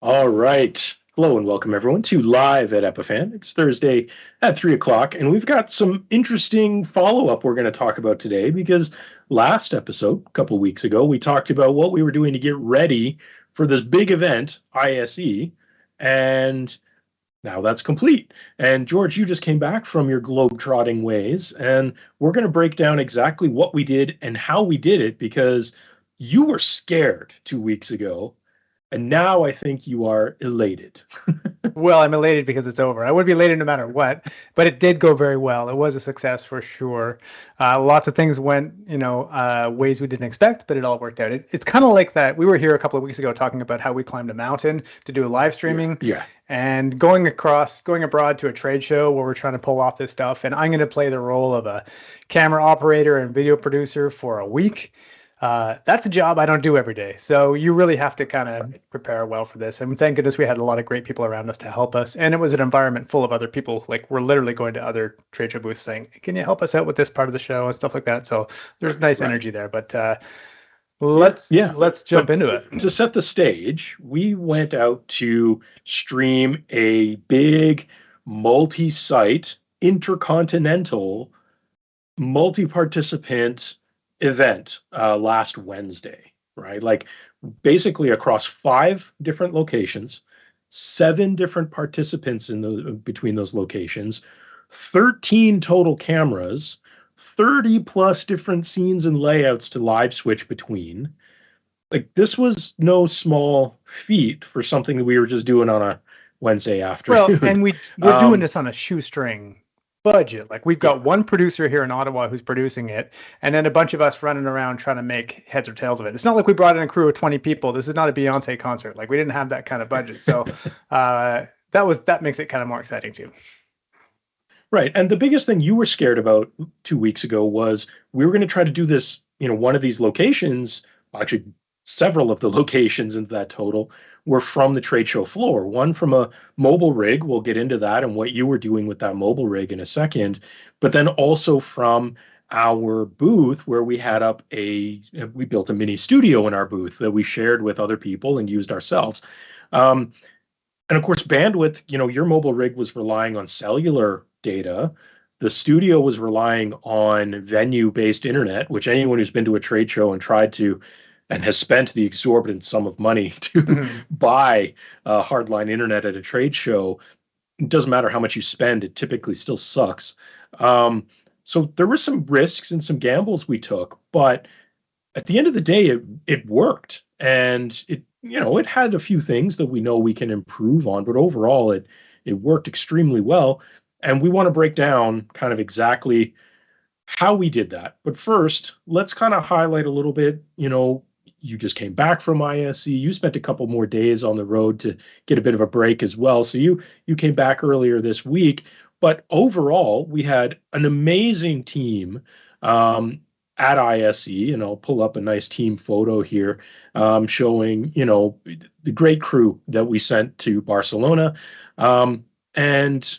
All right. Hello and welcome everyone to Live at Epiphan. It's Thursday at 3 o'clock, and we've got some interesting follow-up we're going to talk about today because last episode, a couple weeks ago, we talked about what we were doing to get ready for this big event, ISE, and now that's complete. And George, you just came back from your globe-trotting ways, and we're going to break down exactly what we did and how we did it because you were scared 2 weeks ago and now I think you are elated. Well, I'm elated because it's over. I would be elated no matter what, but it did go very well. It was a success for sure. Lots of things went, ways we didn't expect, but it all worked out. It's kind of like that. We were here a couple of weeks ago talking about how we climbed a mountain to do a live streaming. Yeah. And going abroad to a trade show where we're trying to pull off this stuff. And I'm going to play the role of a camera operator and video producer for a week. That's a job I don't do every day. So you really have to kind of prepare well for this. And thank goodness we had a lot of great people around us to help us. And it was an environment full of other people. Like we're literally going to other trade show booths saying, can you help us out with this part of the show and stuff like that. So there's nice energy there. But let's jump into it. To set the stage, we went out to stream a big multi-site intercontinental multi-participant event last Wednesday, right? Like basically across 5 different locations, 7 different participants between those locations, 13 total cameras, 30 plus different scenes and layouts to live switch between. Like this was no small feat for something that we were just doing on a Wednesday afternoon. Well, and we're doing this on a shoestring budget. Like we've got one producer here in Ottawa who's producing it, and then a bunch of us running around trying to make heads or tails of it. It's not like we brought in a crew of 20 people. This is not a Beyonce concert. Like we didn't have that kind of budget. So that makes it kind of more exciting too. Right. And the biggest thing you were scared about 2 weeks ago was we were going to try to do this, one of these locations, actually several of the locations in that total were from the trade show floor. One from a mobile rig. We'll get into that and what you were doing with that mobile rig in a second. But then also from our booth where we built a mini studio in our booth that we shared with other people and used ourselves. And of course, bandwidth, your mobile rig was relying on cellular data. The studio was relying on venue-based internet, which anyone who's been to a trade show and has spent the exorbitant sum of money to buy hardline internet at a trade show, it doesn't matter how much you spend, it typically still sucks. So there were some risks and some gambles we took, but at the end of the day, it worked. And it had a few things that we know we can improve on, but overall it worked extremely well. And we want to break down kind of exactly how we did that. But first, let's kind of highlight a little bit, you just came back from ISE. You spent a couple more days on the road to get a bit of a break as well. So you came back earlier this week. But overall, we had an amazing team at ISE, and I'll pull up a nice team photo here showing, the great crew that we sent to Barcelona. And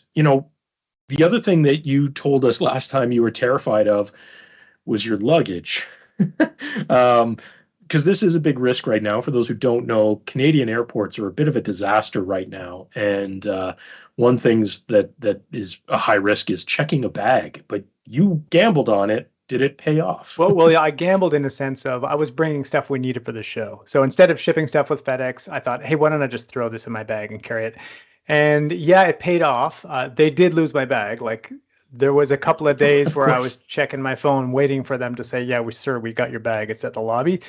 the other thing that you told us last time you were terrified of was your luggage. Because this is a big risk right now. For those who don't know, Canadian airports are a bit of a disaster right now. And one thing that is a high risk is checking a bag. But you gambled on it. Did it pay off? Well, yeah, I gambled in the sense of I was bringing stuff we needed for the show. So instead of shipping stuff with FedEx, I thought, hey, why don't I just throw this in my bag and carry it? And yeah, it paid off. They did lose my bag. Like there was a couple of days where I was checking my phone, waiting for them to say, yeah, we got your bag. It's at the lobby.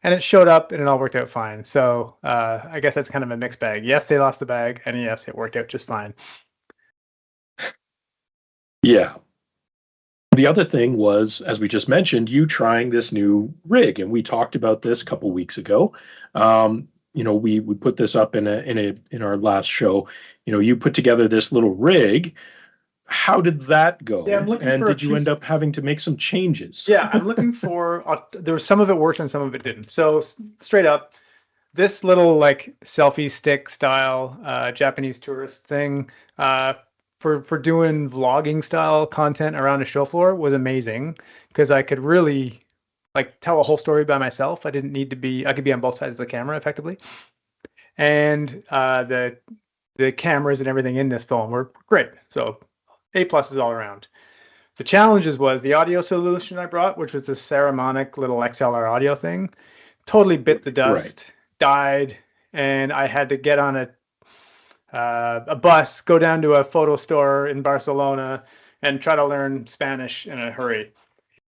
And it showed up and it all worked out fine. So I guess that's kind of a mixed bag. Yes, they lost the bag. And yes, it worked out just fine. Yeah. The other thing was, as we just mentioned, you trying this new rig. And we talked about this a couple weeks ago. We put this up in our last show. You put together this little rig. How did that go? Yeah, did you end up having to make some changes? Yeah, I'm looking for. There was some of it worked and some of it didn't. So straight up, this little like selfie stick style Japanese tourist thing for doing vlogging style content around a show floor was amazing because I could really like tell a whole story by myself. I didn't need to be. I could be on both sides of the camera effectively. and the cameras and everything in this phone were great. So A pluses all around. The challenges was the audio solution I brought, which was this Saramonic little XLR audio thing, totally bit the dust, died, and I had to get on a bus, go down to a photo store in Barcelona, and try to learn Spanish in a hurry.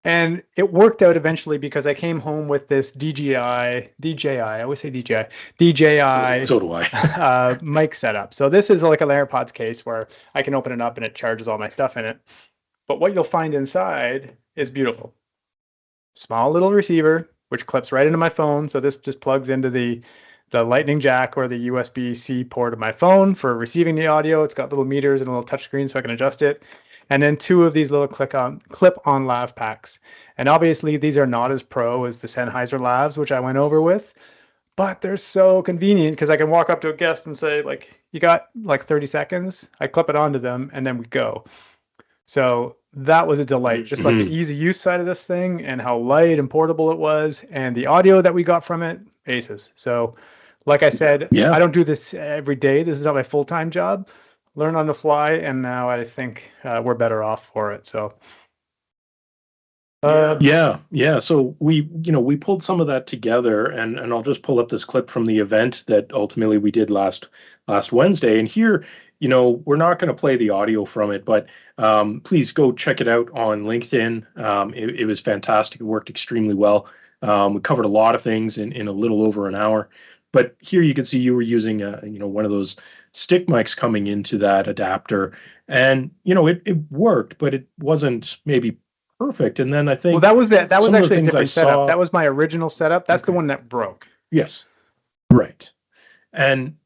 And it worked out eventually because I came home with this DJI, I always say DJI So do I. mic setup. So this is like an AirPods case where I can open it up and it charges all my stuff in it. But what you'll find inside is beautiful. Small little receiver, which clips right into my phone. So this just plugs into the lightning jack or the USB-C port of my phone for receiving the audio. It's got little meters and a little touch screen so I can adjust it. And then two of these little clip-on lav packs. And obviously these are not as pro as the Sennheiser lavs, which I went over with, but they're so convenient because I can walk up to a guest and say, like, you got like 30 seconds? I clip it onto them and then we go. So that was a delight, just like the easy use side of this thing and how light and portable it was, and the audio that we got from it, aces. So like I said, I don't do this every day. This is not my full-time job. Learn on the fly, and now I think we're better off for it. So yeah. So we pulled some of that together, and I'll just pull up this clip from the event that ultimately we did last Wednesday. And here, we're not going to play the audio from it, but please go check it out on LinkedIn. It was fantastic. It worked extremely well. We covered a lot of things in a little over an hour. But here you can see you were using one of those stick mics coming into that adapter, and it worked, but it wasn't maybe perfect. And then I think that was actually a different setup. That was my original setup. That's the one that broke. Yes, right. And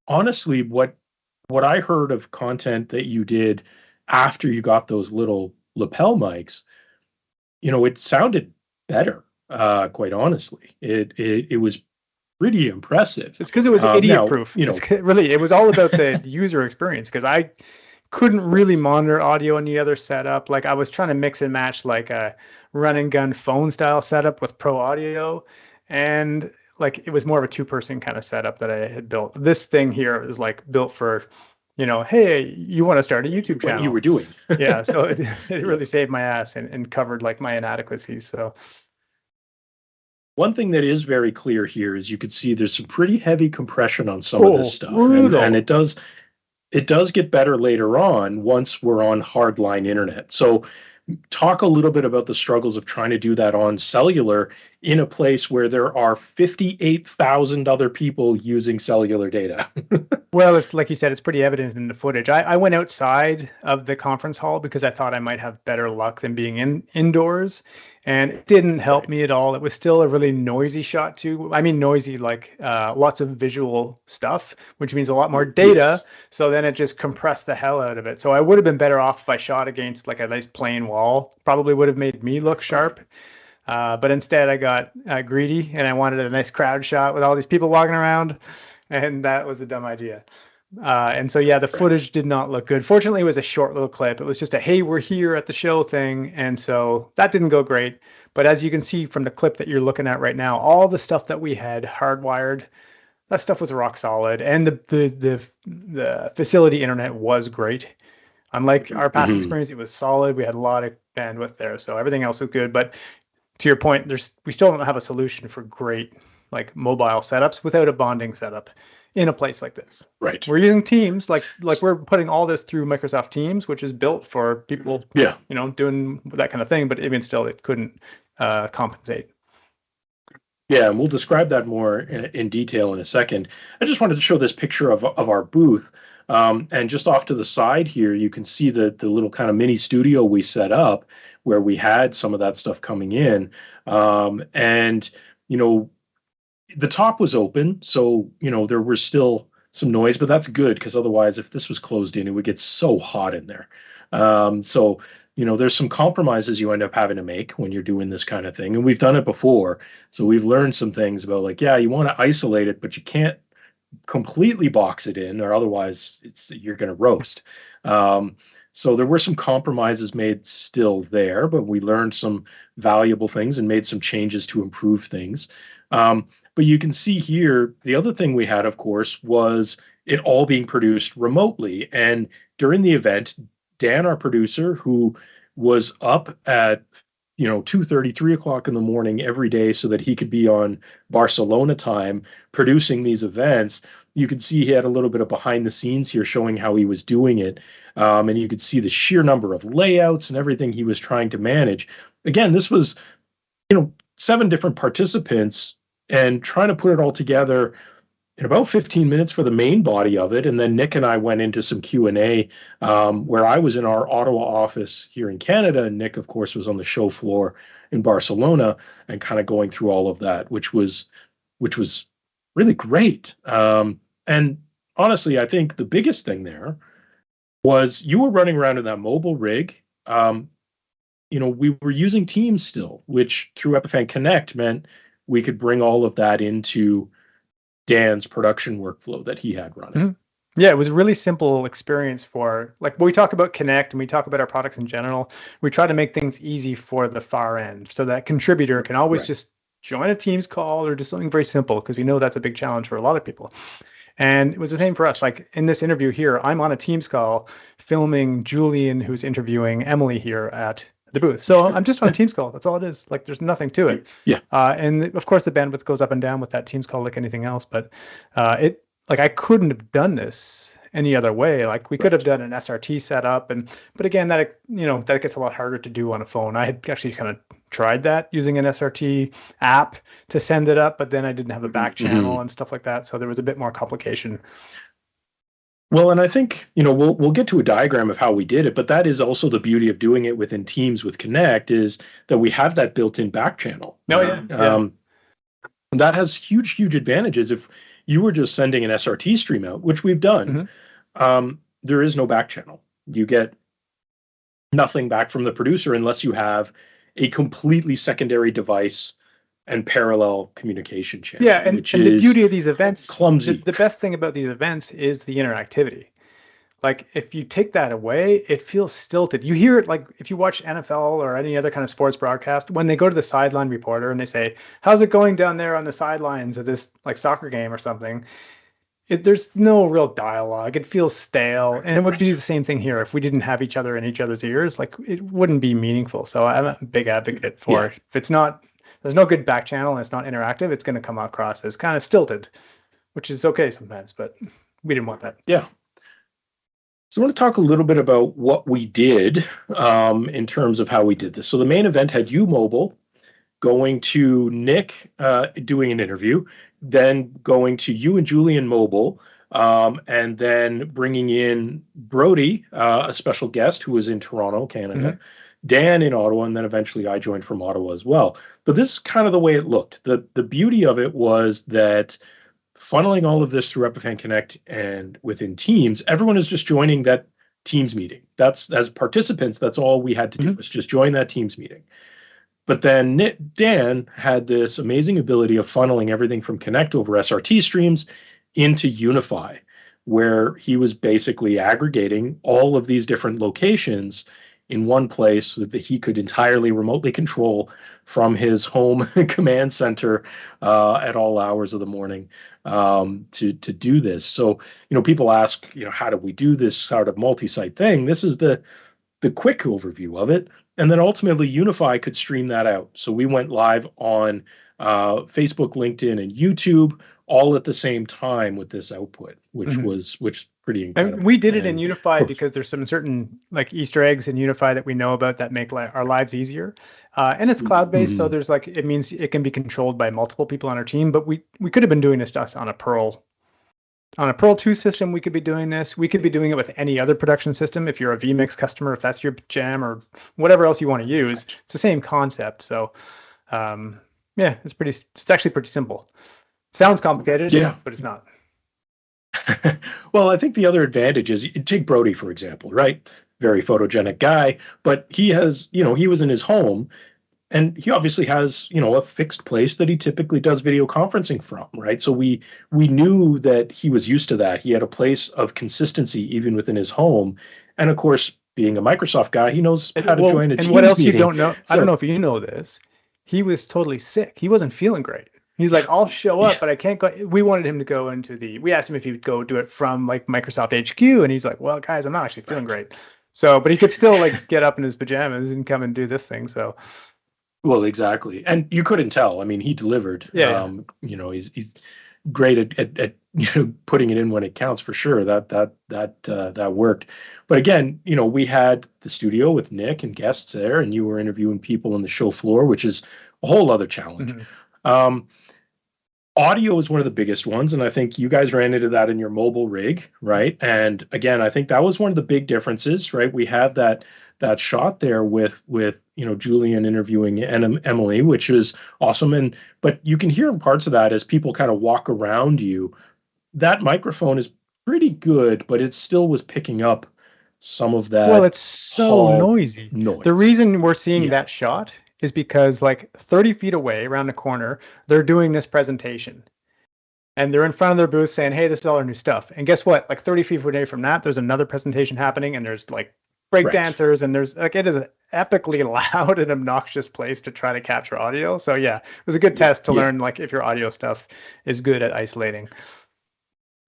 honestly, what I heard of content that you did after you got those little lapel mics, it sounded better. Quite honestly, it was pretty impressive. It's because it was idiot proof. It was all about the user experience, because I couldn't really monitor audio in the other setup. Like I was trying to mix and match like a run and gun phone style setup with pro audio, and like it was more of a two-person kind of setup that I had built. This thing here is like built for, hey, you want to start a YouTube channel. What you were doing. Yeah, so it really saved my ass and covered like my inadequacies. So one thing that is very clear here is you could see there's some pretty heavy compression on some of this stuff, and it does get better later on once we're on hardline internet. So talk a little bit about the struggles of trying to do that on cellular in a place where there are 58,000 other people using cellular data. Well, it's like you said, it's pretty evident in the footage. I went outside of the conference hall because I thought I might have better luck than being indoors, and it didn't help me at all. It was still a really noisy shot too. I mean, noisy, like lots of visual stuff, which means a lot more data. Yes. So then it just compressed the hell out of it. So I would have been better off if I shot against like a nice plain wall. Probably would have made me look sharp. But instead I got greedy and I wanted a nice crowd shot with all these people walking around, and that was a dumb idea. And so, yeah, the footage did not look good. Fortunately, it was a short little clip. It was just a, hey, we're here at the show thing. And so that didn't go great. But as you can see from the clip that you're looking at right now, all the stuff that we had hardwired, that stuff was rock solid. And the facility internet was great. Unlike our past experience, it was solid. We had a lot of bandwidth there. So everything else was good. But to your point, we still don't have a solution for great like mobile setups without a bonding setup in a place like this. Right. We're using Teams, like we're putting all this through Microsoft Teams, which is built for people, doing that kind of thing. But even still, it couldn't compensate. Yeah, and we'll describe that more in detail in a second. I just wanted to show this picture of our booth. And just off to the side here, you can see the little kind of mini studio we set up where we had some of that stuff coming in. And, the top was open, so, there was still some noise, but that's good because otherwise, if this was closed in, it would get so hot in there. So, there's some compromises you end up having to make when you're doing this kind of thing. And we've done it before. So we've learned some things about like, yeah, you want to isolate it, but you can't completely box it in or otherwise you're going to roast. So there were some compromises made still there, but we learned some valuable things and made some changes to improve things. But you can see here, the other thing we had, of course, was it all being produced remotely. And during the event, Dan, our producer, who was up at 2:30, 3 o'clock in the morning every day so that he could be on Barcelona time producing these events. You could see he had a little bit of behind the scenes here showing how he was doing it. And you could see the sheer number of layouts and everything he was trying to manage. Again, this was, 7 different participants and trying to put it all together in about 15 minutes for the main body of it. And then Nick and I went into some Q&A where I was in our Ottawa office here in Canada. And Nick, of course, was on the show floor in Barcelona and kind of going through all of that, which was really great. And honestly, I think the biggest thing there was you were running around in that mobile rig. We were using Teams still, which through Epiphan Connect meant we could bring all of that into Dan's production workflow that he had running. Mm-hmm. Yeah, it was a really simple experience for, like, when we talk about Connect and we talk about our products in general, we try to make things easy for the far end so that contributor can always just join a Teams call or just something very simple, because we know that's a big challenge for a lot of people. And it was the same for us. Like in this interview here, I'm on a Teams call filming Julian, who's interviewing Emily here at the booth. So I'm just on a Teams call. That's all it is. Like there's nothing to it. Yeah. And of course the bandwidth goes up and down with that Teams call like anything else. But I couldn't have done this any other way. Like we could have done an SRT setup, but again, that gets a lot harder to do on a phone. I had actually kind of tried that using an SRT app to send it up, but then I didn't have a back channel and stuff like that. So there was a bit more complication. Well, and I think, we'll get to a diagram of how we did it, but that is also the beauty of doing it within Teams with Connect, is that we have that built-in back channel. Oh, yeah. That has huge, huge advantages. If you were just sending an SRT stream out, which we've done, there is no back channel. You get nothing back from the producer unless you have a completely secondary device and parallel communication channel. Yeah, and the beauty of these events, clumsy. The best thing about these events is the interactivity. Like if you take that away, it feels stilted. You hear it like if you watch NFL or any other kind of sports broadcast, when they go to the sideline reporter and they say, "How's it going down there on the sidelines of this like soccer game or something?" There's no real dialogue. It feels stale. And it would be the same thing here if we didn't have each other in each other's ears. Like it wouldn't be meaningful. So I'm a big advocate for if it's not, there's no good back channel and it's not interactive, it's going to come across as kind of stilted, which is okay sometimes, but we didn't want that. Yeah. So I want to talk a little bit about what we did in terms of how we did this. So the main event had you mobile, going to Nick doing an interview, then going to you and Julian mobile, and then bringing in Brody, a special guest who was in Toronto, Canada, Dan in Ottawa, and then eventually I joined from Ottawa as well. But this is kind of the way it looked. The beauty of it was that funneling all of this through Epiphan Connect and within Teams, everyone is just joining that Teams meeting. That's, as participants, that's all we had to do was just join that Teams meeting. But then Dan had this amazing ability of funneling everything from Connect over SRT streams into Unify, where he was basically aggregating all of these different locations in one place so that he could entirely remotely control from his home command center at all hours of the morning to do this. So, people ask, how do we do this sort of multi-site thing? This is the quick overview of it. And then ultimately Unify could stream that out. So we went live on Facebook, LinkedIn, and YouTube all at the same time with this output, which was pretty incredible. And we did it in Unify because there's some certain like Easter eggs in Unify that we know about that make our lives easier. And it's cloud-based, so there's it means it can be controlled by multiple people on our team. But we could have been doing this just on a Perl. On a Perl 2 system, we could be doing this. We could be doing it with any other production system. If you're a vMix customer, if that's your jam or whatever else you want to use, it's the same concept. So, it's actually pretty simple. It sounds complicated, but it's not. Well, I think the other advantage is, take Brody, for example, right? Very photogenic guy, but he has, he was in his home. And he obviously has, a fixed place that he typically does video conferencing from, right? So we knew that he was used to that. He had a place of consistency even within his home. And of course, being a Microsoft guy, he knows how to join a Teams meeting. And what else you don't know, So, I don't know if you know this, he was totally sick. He wasn't feeling great. He's like, I'll show Yeah. up, but I can't go. We wanted him to go into we asked him if he would go do it from like Microsoft HQ. And he's like, well, guys, I'm not actually feeling Right. great. So, but he could still like get up in his pajamas and come and do this thing. So, Well, exactly. And you couldn't tell. I mean, he delivered. yeah, He's great at putting it in when it counts for sure. That worked. But again, we had the studio with Nick and guests there, and you were interviewing people on the show floor, which is a whole other yeah. challenge. Um, Audio is one of the biggest ones, and I think you guys ran into that in your mobile rig, right? And again, I think that was one of the big differences, right? We had that shot there with Julian interviewing Emily, which is awesome. And but you can hear parts of that as people kind of walk around you. That microphone is pretty good, but it still was picking up some of Well, that it's so hall noisy. The noise. reason we're seeing Yeah, that shot is because like 30 feet away around the corner, they're doing this presentation. And they're in front of their booth saying, "Hey, this is all our new stuff." And guess what? Like 30 feet away from that, there's another presentation happening, and there's like break right. dancers, and there's like it is an epically loud and obnoxious place to try to capture audio. So yeah, it was a good test to Yeah. learn like if your audio stuff is good at isolating.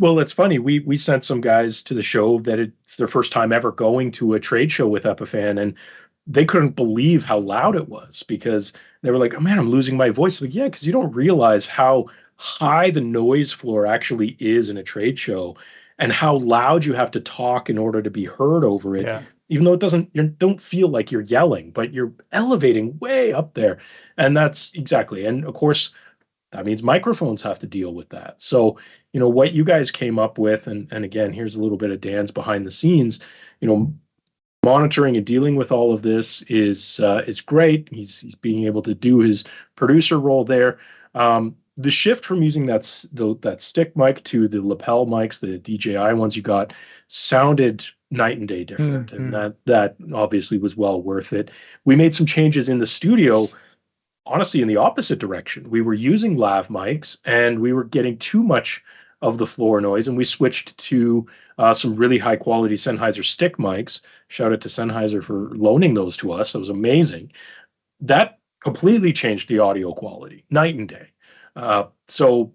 Well, it's funny. We sent some guys to the show that it's their first time ever going to a trade show with Epiphan, and they couldn't believe how loud it was because they were like, "Oh man, I'm losing my voice." Like, yeah, because you don't realize how high the noise floor actually is in a trade show, and how loud you have to talk in order to be heard over it. Yeah. Even though it doesn't, you don't feel like you're yelling, but you're elevating way up there, and that's exactly. And of course, that means microphones have to deal with that. So, what you guys came up with, and again, here's a little bit of Dan's behind the scenes. You know, monitoring and dealing with all of this is great. He's being able to do his producer role there. The shift from using that stick mic to the lapel mics, the DJI ones you got, sounded night and day different, and Mm-hmm. that obviously was well worth it. We made some changes in the studio, honestly, in the opposite direction. We were using lav mics and we were getting too much of the floor noise, and we switched to some really high quality Sennheiser stick mics. Shout out to Sennheiser for loaning those to us. That was amazing. That completely changed the audio quality, night and day. So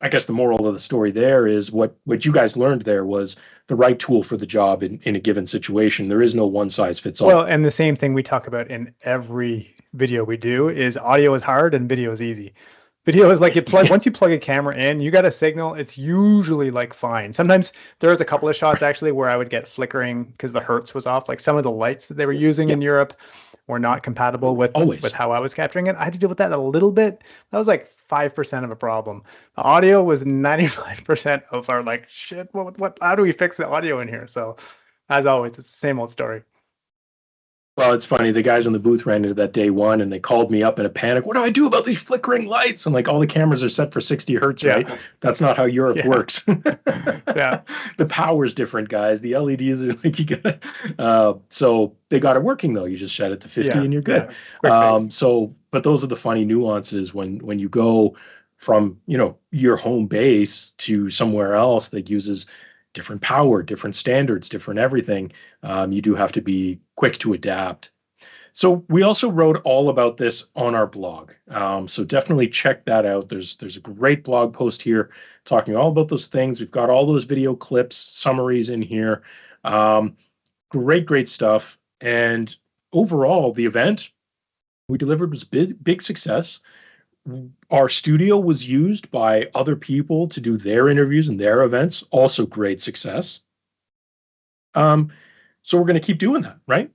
I guess the moral of the story there is what you guys learned there was the right tool for the job in a given situation. There is no one size fits Well, all. and the same thing we talk about in every video we do is audio is hard and video is easy. Video is like you plug Yeah. once you plug a camera in, you got a signal, it's usually like fine. Sometimes there was a couple of shots actually where I would get flickering because the hertz was off. Like some of the lights that they were using in Yep. Europe were not compatible with Always. how I was capturing it. I had to deal with that a little bit. That was like 5% of a problem. The audio was 95% of our like shit. What how do we fix the audio in here? So as always, it's the same old story. Well, it's funny. The guys on the booth ran into that day one and they called me up in a panic. What do I do about these flickering lights? I'm like, all the cameras are set for 60 hertz, right? Yeah. That's not how Europe Yeah. works. Yeah. The power's different, guys. The LEDs are like, you got so they got it working though. You just set it to 50 Yeah. and you're Yeah. good. Quick fix. But those are the funny nuances when you go from, your home base to somewhere else that uses different power, different standards, different everything. You do have to be quick to adapt. So we also wrote all about this on our blog. So definitely check that out. There's a great blog post here talking all about those things. We've got all those video clips, summaries in here. Great stuff. And overall, the event we delivered was big success. Our studio was used by other people to do their interviews and their events. Also great success. So we're going to keep doing that, right?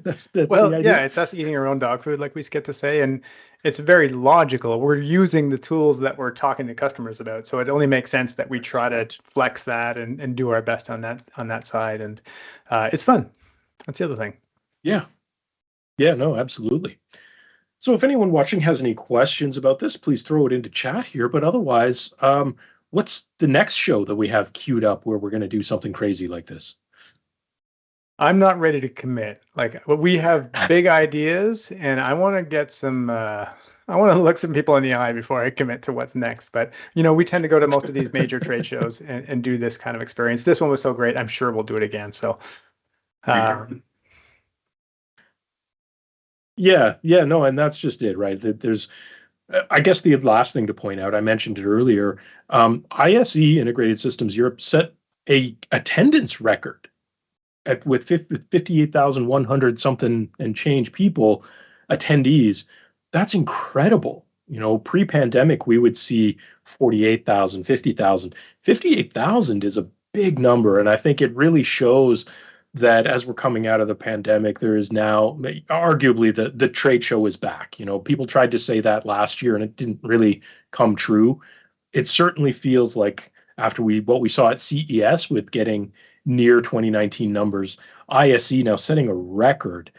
That's the Well, yeah, idea. it's us eating our own dog food, like we get to say, and it's very logical. We're using the tools that we're talking to customers about, so it only makes sense that we try to flex that and do our best on that side, and it's fun. That's the other thing. Yeah. Yeah, no, absolutely. So if anyone watching has any questions about this, please throw it into chat here. But otherwise, what's the next show that we have queued up where we're going to do something crazy like this? I'm not ready to commit. Like we have big ideas, and I want to get some. I want to look some people in the eye before I commit to what's next. But we tend to go to most of these major trade shows and do this kind of experience. This one was so great. I'm sure we'll do it again. So, um, Yeah, no, and that's just it, right? That there's I guess the last thing to point out, I mentioned it earlier, ISE Integrated Systems Europe set a attendance record with 58,100 something and change people, attendees. That's incredible. Pre-pandemic, we would see 48,000, 50,000. 58,000 is a big number. And I think it really shows that as we're coming out of the pandemic, there is now arguably the trade show is back. People tried to say that last year and it didn't really come true. It certainly feels like after what we saw at CES with getting near 2019 numbers, ISE now setting a record.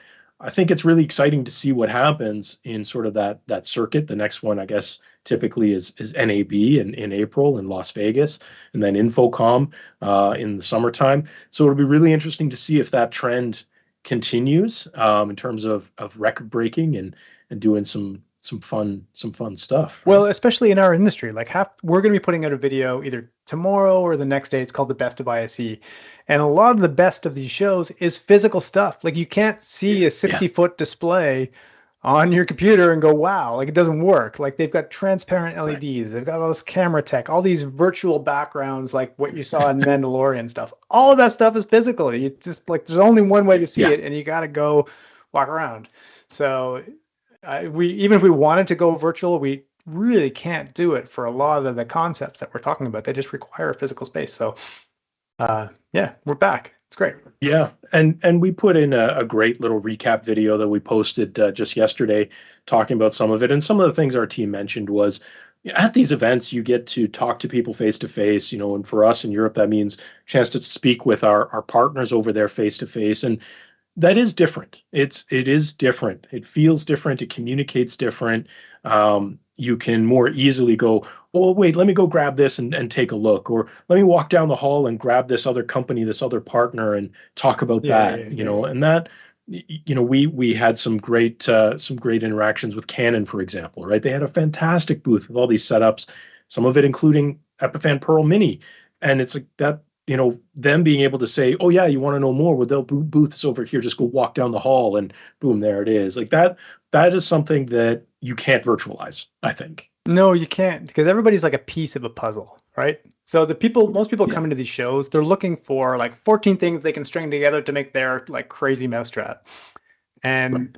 I think it's really exciting to see what happens in sort of that circuit. The next one, I guess, typically is NAB in April in Las Vegas, and then Infocom in the summertime. So it'll be really interesting to see if that trend continues in terms of record breaking and doing some fun stuff. Right? Well, especially in our industry, like we're going to be putting out a video either tomorrow or the next day. It's called the Best of ISE, and a lot of the best of these shows is physical stuff. Like you can't see a 60-foot display on your computer and go, wow, like it doesn't work. Like they've got transparent LEDs, right. They've got all this camera tech, all these virtual backgrounds, like what you saw in Mandalorian stuff. All of that stuff is physical. You just like there's only one way to see it, and you got to go walk around. So even if we wanted to go virtual, we really can't do it for a lot of the concepts that we're talking about. They just require a physical space. So yeah, we're back. It's great. Yeah, and we put in a great little recap video that we posted just yesterday talking about some of it. And some of the things our team mentioned was at these events, you get to talk to people face to face, and for us in Europe, that means a chance to speak with our partners over there face to face. And that is different. It is different. It feels different. It communicates different. You can more easily go, oh, wait, let me go grab this and take a look. Or let me walk down the hall and grab this other company, this other partner and talk about that, and that, we had some great interactions with Canon, for example, right? They had a fantastic booth with all these setups, some of it including Epiphan Pearl Mini. And it's like that, them being able to say, oh yeah, you want to know more? Well, their booth is over here. Just go walk down the hall and boom, there it is. Like that is something that you can't virtualize, I think. No, you can't, because everybody's like a piece of a puzzle, right? So most people come into these shows, they're looking for like 14 things they can string together to make their like crazy mousetrap. And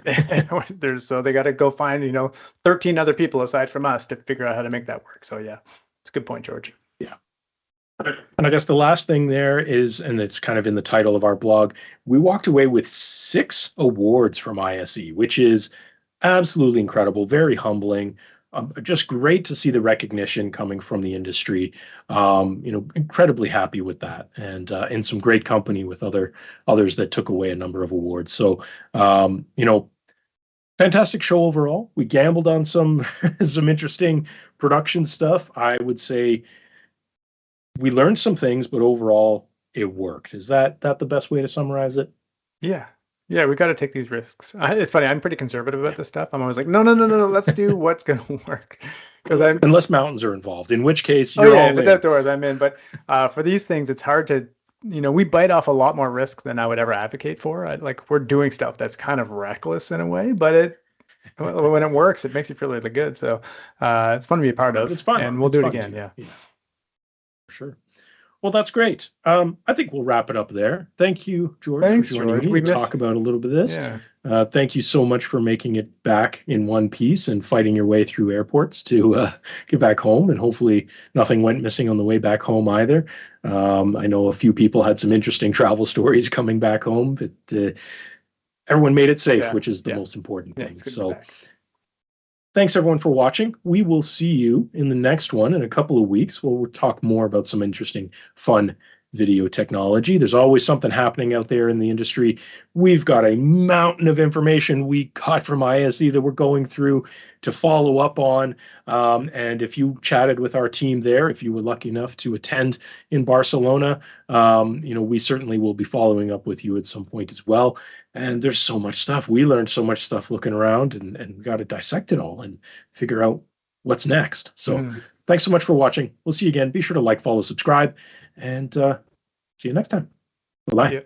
so they got to go find, 13 other people aside from us to figure out how to make that work. So yeah, it's a good point, George. Yeah. And I guess the last thing there is, and it's kind of in the title of our blog, we walked away with 6 awards from ISE, which is absolutely incredible, very humbling. Just great to see the recognition coming from the industry. Incredibly happy with that, and in some great company with others that took away a number of awards. So, fantastic show overall. We gambled on some interesting production stuff. I would say we learned some things, but overall it worked. Is that the best way to summarize it? Yeah. Yeah, we got to take these risks. It's funny. I'm pretty conservative about this stuff. I'm always like, no. Let's do what's going to work. Unless mountains are involved, in which case you're all in. Outdoors, I'm in. But for these things, it's hard to, we bite off a lot more risk than I would ever advocate for. We're doing stuff that's kind of reckless in a way, but when it works, it makes you feel really good. So it's fun to be a part of. It's fun, and we'll do it again. Yeah. Sure. Well, that's great. I think we'll wrap it up there. Thank you, George, Thanks, for joining me to talk about a little bit of this. Yeah. Thank you so much for making it back in one piece and fighting your way through airports to get back home. And hopefully nothing went missing on the way back home either. I know a few people had some interesting travel stories coming back home, but everyone made it safe, which is the most important thing. So thanks, everyone, for watching. We will see you in the next one in a couple of weeks where we'll talk more about some interesting, fun video technology. There's always something happening out there in the industry. We've got a mountain of information we got from ISE that we're going through to follow up on. And if you chatted with our team there, if you were lucky enough to attend in Barcelona, we certainly will be following up with you at some point as well. And there's so much stuff. We learned so much stuff looking around, and we got to dissect it all and figure out what's next. So thanks so much for watching. We'll see you again. Be sure to like, follow, subscribe, and see you next time. Bye-bye.